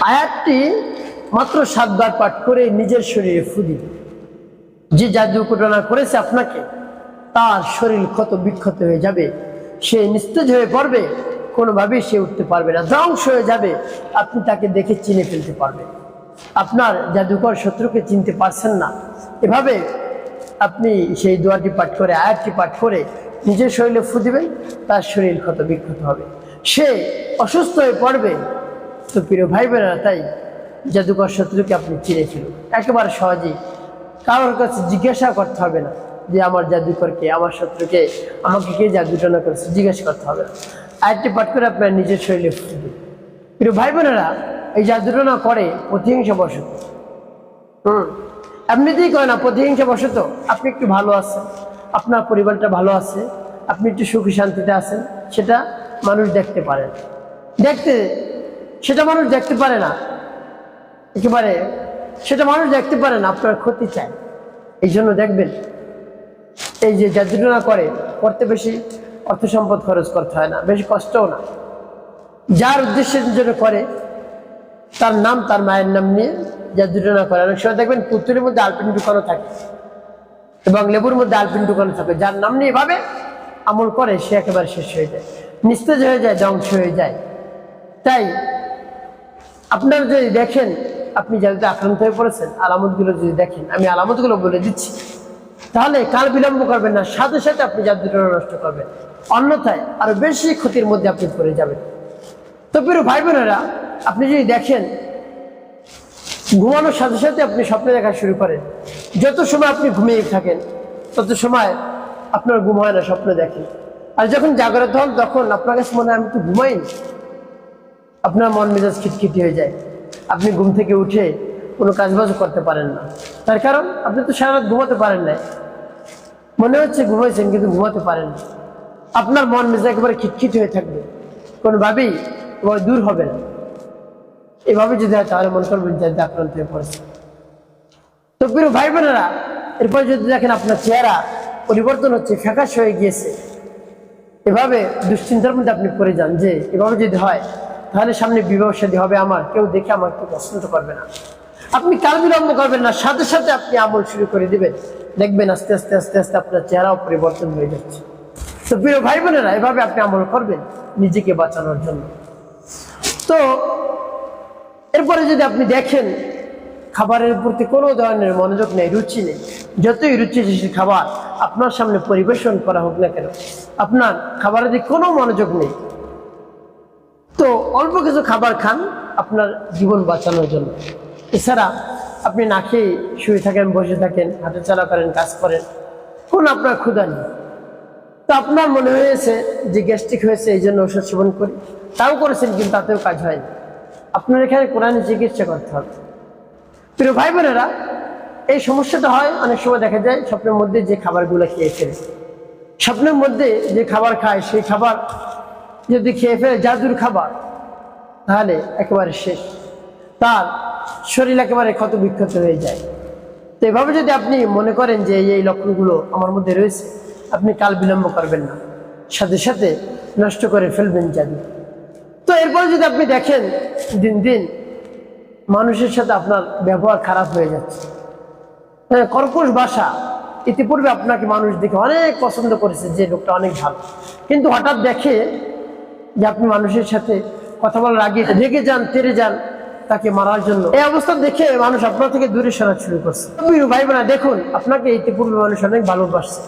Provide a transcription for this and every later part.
আয়াতটি মাত্র 7 বার পাঠ করে নিজের শরীরে ফু দিন। যে জাদু ঘটনা করেছে আপনাকে, তার শরীর ক্ষত বিক্ষত হয়ে যাবে, সে নিস্তেজ হয়ে পড়বে, কোনোভাবেই সে উঠতে পারবে না, ধ্বংস হয়ে যাবে। আপনি তাকে দেখে চিনে ফেলতে পারবেন। আপনার জাদুকর শত্রুকে চিনতে পারছেন না, এভাবে আপনি সেই দোয়াটি পাঠ করে, আয়াতটি পাঠ করে নিজের শরীরে ফু দিবেন, তার শরীর ক্ষত বিক্ষত হবে, সে অসুস্থ হয়ে পড়বে। তো প্রিয় ভাই বোনেরা, তাই জাদুকর শত্রুকে আপনি চিনে ফেলুন একেবারে সহজেই। কারোর কাছে জিজ্ঞাসা করতে হবে না যে আমার জাদুকরকে, আমার শত্রুকে, আমাকে কে জাদুটনা করেছে, জিজ্ঞাসা করতে হবে না। আয়াতটি পাঠ করে আপনার নিজের শরীরে ফু দিন। প্রিয় ভাই বোনেরা, এই জাদুটনা করে প্রতিহিংসা বশত, এমনিতেই করে না, প্রতিহিংসা বশত। আপনি একটু ভালো আছেন, আপনার পরিবারটা ভালো আছে, আপনি একটু সুখী শান্তিতে আছেন, সেটা মানুষ দেখতে পারে না, সেটা মানুষ দেখতে পারে না, একেবারে সেটা মানুষ দেখতে পারে না, আপনার ক্ষতি চায়। এই জন্য দেখবেন, এই যে জাদুটনা করতে বেশি অর্থ সম্পদ খরচ করতে হয় না, বেশি কষ্টও না। যার উদ্দেশ্যের জন্য করে, তার নাম, তার মায়ের নাম নিয়ে জাদুটনা করে। অনেক সময় দেখবেন পুতুলের মধ্যে আলপিন ঢুকানো থাকে এবং লেবুর মধ্যে আলপিন ঢুকানো থাকে। যার নাম নিয়ে এভাবে আমল করে, সে একেবারে শেষ হয়ে যায়, নিস্তেজ হয়ে যায়, ধ্বংস হয়ে যায়। তাই আপনারা যদি দেখেন আপনি জাদুতে আক্রান্ত হয়ে পড়েছেন, আলামতগুলো যদি দেখেন, আমি আলামতগুলো বলে দিচ্ছি, তাহলে কাল বিলম্ব করবেন না, সাথে সাথে আপনি জাদুটনা নষ্ট করবেন, অন্যথায় আরো বেশি ক্ষতির মধ্যে আপনি পড়ে যাবেন। তো প্রিয় ভাই বোনেরা, আপনি যদি দেখেন ঘুমানোর সাথে সাথে আপনি স্বপ্ন দেখা শুরু করেন, যত সময় আপনি ঘুমিয়ে থাকেন তত সময় আপনার ঘুম হয় না, স্বপ্ন দেখেন। আর যখন জাগ্রত হন, তখন আপনার কাছে মনে হয় আমি তো ঘুমাইনি, আপনার মন মেজাজ খিটখিটি হয়ে যায়, আপনি ঘুম থেকে উঠে কোনো কাজবাজ করতে পারেন না। তার কারণ আপনি তো সারা রাত ঘুমাতে পারেন না, মনে হচ্ছে ঘুমাইছেন কিন্তু ঘুমাতে পারেন না। আপনার মন মেজাজ একেবারে খিটখিট হয়ে থাকবে, কোনোভাবেই দূর হবে না। এভাবে যদি হয় তাহলে মনে করবেন যে আক্রান্ত হয়ে পড়েছে। তো প্রিয় ভাই বোনেরা, এরপর যদি দেখেন আপনার চেহারা পরিবর্তন হচ্ছে, ফ্যাকাশ হয়ে গিয়েছে, এভাবে দুশ্চিন্তার মধ্যে আপনি পড়ে যান যে এভাবে যদি হয় তাহলে সামনে বিবাহ শাদী হবে আমার, কেউ দেখে আমাকে পছন্দ করবে না। আপনি কাল বিলম্ব করবেন না, সাথে সাথে আপনি আমল শুরু করে দিবেন, দেখবেন আস্তে আস্তে আস্তে আস্তে আপনার চেহারাও পরিবর্তন হয়ে যাচ্ছে। তো প্রিয় ভাই বোনেরা, এভাবে আপনি আমল করবেন নিজেকে বাঁচানোর জন্য। তো এরপরে যদি আপনি দেখেন খাবারের প্রতি কোনো ধরনের মনোযোগ নেই, রুচি নেই, যতই রুচি খাবার আপনার সামনে পরিবেশন করা হোক না কেন, আপনার খাবারের দিকে কোনো মনোযোগ নেই, তো অল্প কিছু খাবার খান আপনার জীবন বাঁচানোর জন্য। এছাড়া আপনি না খেয়ে শুয়ে থাকেন, বসে থাকেন, হাঁটাচলা করেন, কাজ করেন, কোন আপনার ক্ষুধা নেই, তো আপনার মনে হয়েছে যে গ্যাস্ট্রিক হয়েছে, এই জন্য ওষুধ সেবন করি, তাও করেছেন কিন্তু তাতেও কাজ হয়নি। আপনার এখানে কোরআনে চিকিৎসা করতে হবে। প্রিয় ভাই বোনেরা, এই সমস্যাটা হয় অনেক সময়, দেখা যায় স্বপ্নের মধ্যে যে খাবারগুলো খেয়ে ফেলে, স্বপ্নের মধ্যে যে খাবার খায়, সেই খাবার যদি খেয়ে ফেলে জাদুর খাবার, তাহলে একেবারে শেষ, তার শরীর একেবারে ক্ষত বিক্ষত হয়ে যায়। তো এভাবে যদি আপনি মনে করেন যে এই লক্ষণগুলো আমার মধ্যে রয়েছে, আপনি কাল বিলম্ব করবেন না, সাথে সাথে নষ্ট করে ফেলবেন জাদু। তো এরপরে যদি আপনি দেখেন দিন দিন মানুষের সাথে আপনার ব্যবহার খারাপ হয়ে যাচ্ছে, কর্কশ ভাষা, ইতিপূর্বে আপনাকে মানুষ দেখে অনেক পছন্দ করেছে যে লোকটা অনেক ভালো, কিন্তু হঠাৎ দেখে যে আপনি মানুষের সাথে কথা বলার আগে রেগে যান, তেড়ে যান তাকে মারার জন্য, এই অবস্থা দেখে মানুষ আপনার থেকে দূরে সরা শুরু করছে। ভাই বোনা, দেখুন আপনাকে ইতিপূর্বে মানুষ অনেক ভালোবাসছে,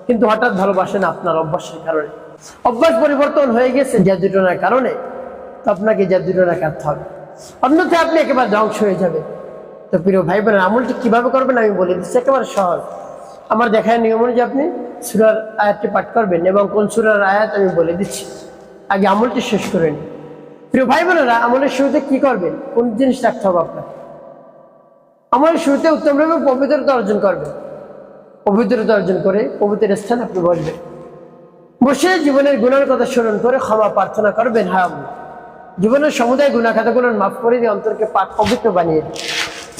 কিন্তু হঠাৎ ভালোবাসে না আপনার অভ্যাসের কারণে, অভ্যাস পরিবর্তন হয়ে গেছে জাদুটনার কারণে। তো আপনাকে জাদুটনা কাটতে হবে, অন্যথায় আপনি একেবারে ধ্বংস হয়ে যাবে। তো প্রিয় ভাই বোনের, আমলটি কিভাবে করবেন আমি বলে দিচ্ছি, একেবারে সহজ। আমার দেখার নিয়ম অনুযায়ী আপনি সূরার আয়াতটি পাঠ করবেন, এবং কোন সূরার আয়াত আমি বলে দিচ্ছি, আগে আমলটি শেষ করে নিন। প্রিয় ভাই বোনেরা, আমলের শুরুতে কি করবেন, কোন জিনিস রাখতে হবে আপনার? আমলের শুরুতে উত্তমভাবে পবিত্রতা অর্জন করবেন, পবিত্রতা অর্জন করে পবিত্র স্থানে আপনি বসবেন, বসে জীবনের গুনার কথা স্মরণ করে ক্ষমা প্রার্থনা করবেন। হ্যাঁ আল্লাহ, জীবনের সমুদায় গুনাহ খাতাগুলো মাফ করে দিয়ে অন্তরকে পাক পবিত্র বানিয়ে দিন।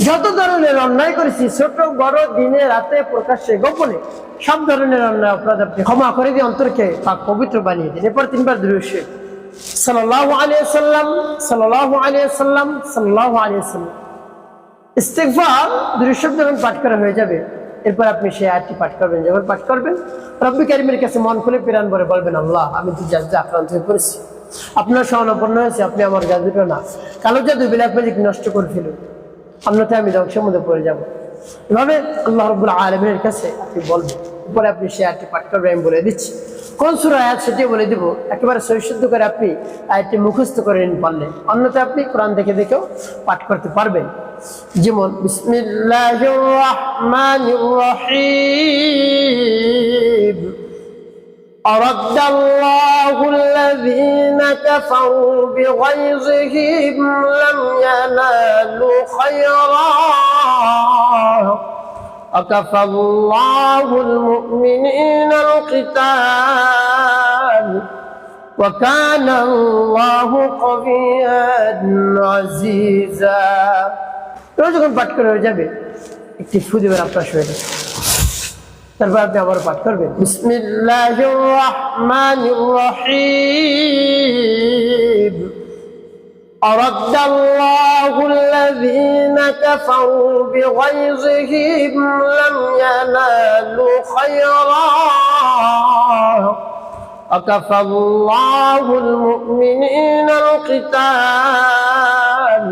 যত ধরনের অন্যায় করেছি, ছোট বড়, দিনে রাতে, প্রকাশ্যে গোপনে, সব ধরনের অন্যায় অপরাধ আপনি ক্ষমা করে দিয়ে অন্তরকে পাক পবিত্র বানিয়ে দিন। এরপর 3 বার দুরূদ শরীফ, সাল্লাল্লাহু আলাইহি ওয়াসাল্লাম, সাল্লাল্লাহু আলাইহি ওয়াসাল্লাম, সাল্লাল্লাহু আলাইহি ওয়াসাল্লাম। ইস্তিগফার দুই শব্দ যখন পাঠ করা হয়ে যাবে, এরপর আপনি সেই আয়াতটি পাঠ করবেন। যখন পাঠ করবেন, রব্বুল কারীমের কাছে মন খুলে প্রাণ ভরে বলবেন, আল্লাহ, আমি তো জাদুতে আক্রান্ত হয়ে পড়েছি, আপনার শরণাপন্ন হয়েছে, আপনি আমার জাদুটা না, কালো জাদু বিলাক ম্যাজিক নষ্ট করে ফেলুন, অন্যথায় আমি ধ্বংসের মধ্যে পড়ে যাব। এভাবে আল্লাহ রাব্বুল আলামিনের কাছে আপনি বলবেন। এরপরে আপনি সেই আয়াতটি পাঠ করবেন। আমি বলে দিচ্ছি কোন সূরা আয়াত, সেটিও বলে দিব। একেবারে সহিশুদ্ধ করে আপনি আয়াতটি মুখস্থ করে নিন পারলে, অন্যথায় আপনি কোরআন দেখে দেখেও পাঠ করতে পারবেন। যেমন বিসমিল্লাহির রাহমানির রহিম, أرد الله الذين كفروا بغيظهم لم ينالوا خيرا وكفى الله المؤمنين القتال وكان الله قويا عزيزا। যখন পাঠ করে হয়ে যাবে, একটি ফু দেবেন আপনার শরীরে, তারপর আপনি আবার পাঠ করবেন বিসমিল্লাহির রাহমানির রহিম, আরাদাল্লাহু আল্লাযীনা কাফারু বিগাইযিহিম লাম ইয়ানালু খায়রা ওয়াকাফাল্লাহুল মুমিনিনাল কিতাল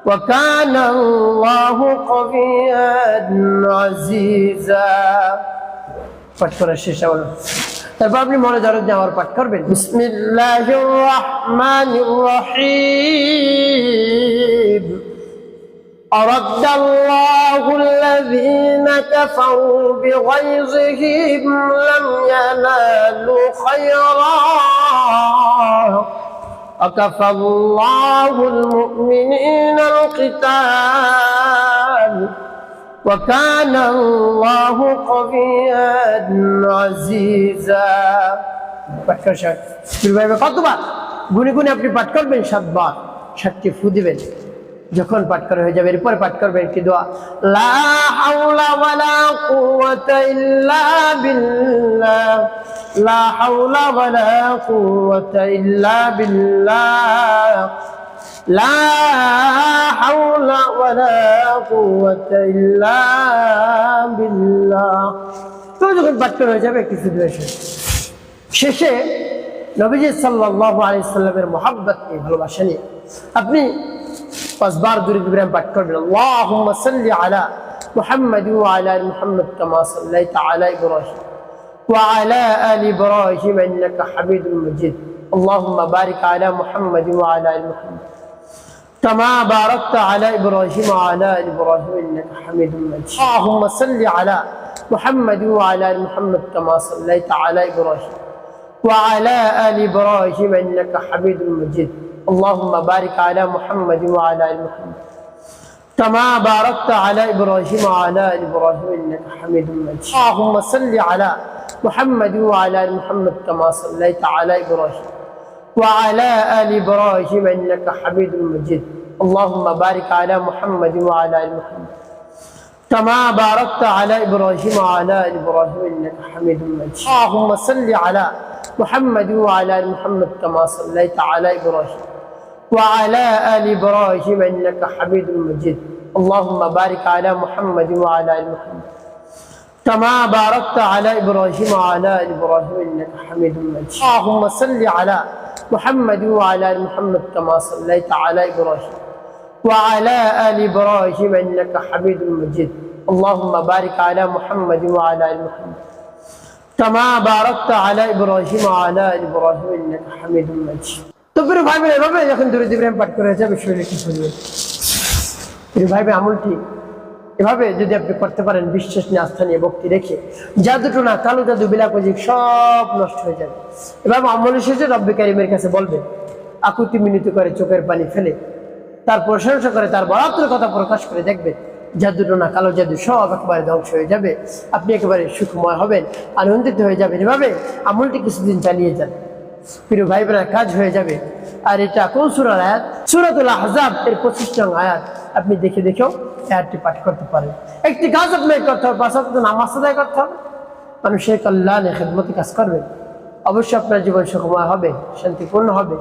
وكان الله قويا عزيزا। পাঠ করা শেষ হলো, তারপর আপনি মনে ধরেন যে আবার পাঠ করবেন বিসমিল্লাহির রাহমানির রহিম, أرد الله الذين كفروا بغيظهم لم ينالوا خيرا وكفى الله المؤمنين القتال وكان الله قويا عزيزا। কতবার গুনে গুনে আপনি পাঠ করবেন? 7 বার, 7টি ফু দিবেন। যখন পাঠ করা হয়ে যাবে, এরপরে পাঠ করবেন একটি দোয়া, লা হাওলা ওয়ালা কুওয়াতা ইল্লা বিল্লাহ, লা হাওলা ওয়ালা কুওয়াতা ইল্লা বিল্লাহ, লা হাওলা ওয়ালা কুওয়াতা ইল্লা বিল্লাহ। তো যখন পাঠ করা হয়ে যাবে, একটি ফু দিবেন। শেষে নবীজি সাল্লাল্লাহু আলাইহি সাল্লামের মহব্বত নিয়ে, ভালোবাসা নিয়ে আপনি 5 বার দুরূদ ইব্রাহিম পাঠ করবেন। আল্লাহুম্মা সাল্লি আলা মুহাম্মাদ ওয়া আলা আলি মুহাম্মাদ কামা সাল্লাইতা আলা ইব্রাহিম ওয়া আলা আলি ইব্রাহিম ইন্নাকা হামিদুম মাজিদ। আল্লাহুম্মা বারিক আলা মুহাম্মাদ ওয়া আলা আলি মুহাম্মাদ কামা বারাকতা আলা ইব্রাহিম ওয়া আলা আলি ইব্রাহিম ইন্নাকা হামিদুম মাজিদ। আল্লাহুম্মা সাল্লি আলা মুহাম্মাদ ওয়া আলা আলি মুহাম্মাদ কামা সাল্লাইতা আলা ইব্রাহিম ওয়া আলা আলি ইব্রাহিম ইন্নাকা হামিদুম মাজিদ। اللهم بارك على محمد وعلى ال محمد كما باركت على ابراهيم وعلى ال ابراهيم انك حميد مجيد। اللهم صل على محمد وعلى ال محمد كما صليت على ابراهيم وعلى ال ابراهيم انك حميد مجيد। اللهم بارك على محمد وعلى ال محمد كما باركت على ابراهيم وعلى ال ابراهيم انك حميد مجيد। اللهم صل على محمد وعلى ال محمد كما صليت على ابراهيم وعلى آل إبراهيم إنك حميد مجيد। اللهم بارك على محمد وعلى آل محمد كما باركت على إبراهيم وعلى آل إبراهيم إنك حميد مجيد। اللهم صل على محمد وعلى آل محمد كما صليت على إبراهيم وعلى آل إبراهيم إنك حميد مجيد। اللهم بارك على محمد وعلى آل محمد كما باركت على إبراهيم وعلى آل إبراهيم إنك حميد مجيد। তো প্রিয় ভাই বোন, এভাবে যখন দুরূদ ইব্রাহিম পাঠ করে যাবে, শরীরে কি করবে? প্রিয় ভাই বোন, আমলটি এভাবে যদি আপনি করতে পারেন, বিশ্বাস নিয়ে, আস্থা নিয়ে, ভক্তি রেখে, জাদুটোনা, কালো জাদু, বিলাপজিক সব নষ্ট হয়ে যাবে। এভাবে আমল শেষে রব্বুল কারীমের কাছে বলবেন, আকুতি মিনতি করে চোখের পানি ফেলে, তার প্রশংসা করে, তার বরাতের কথা প্রকাশ করে দেখবেন, জাদুটোনা, কালো জাদু সব একেবারে ধ্বংস হয়ে যাবে। আপনি একেবারে সুখময় হবেন, আনন্দিত হয়ে যাবেন। এভাবে আমলটি কিছুদিন চালিয়ে যান, প্রিয় ভাই বোনেরা, কাজ হয়ে যাবে। আর এটা কোন সূরার আয়াত? সূরাতুল আহজাব এর 25 নং আয়াত। আপনি দেখে দেখেও আয়াতটি পাঠ করতে পারেন। একটি কাজ আপনাকে করতে হবে, 5 ওয়াক্ত নামাজ আদায় করতে হবে, মানুষের কল্যাণে, খেদমতে কাজ করবেন। অবশ্যই আপনার জীবন সুখময় হবে, শান্তিপূর্ণ হবে।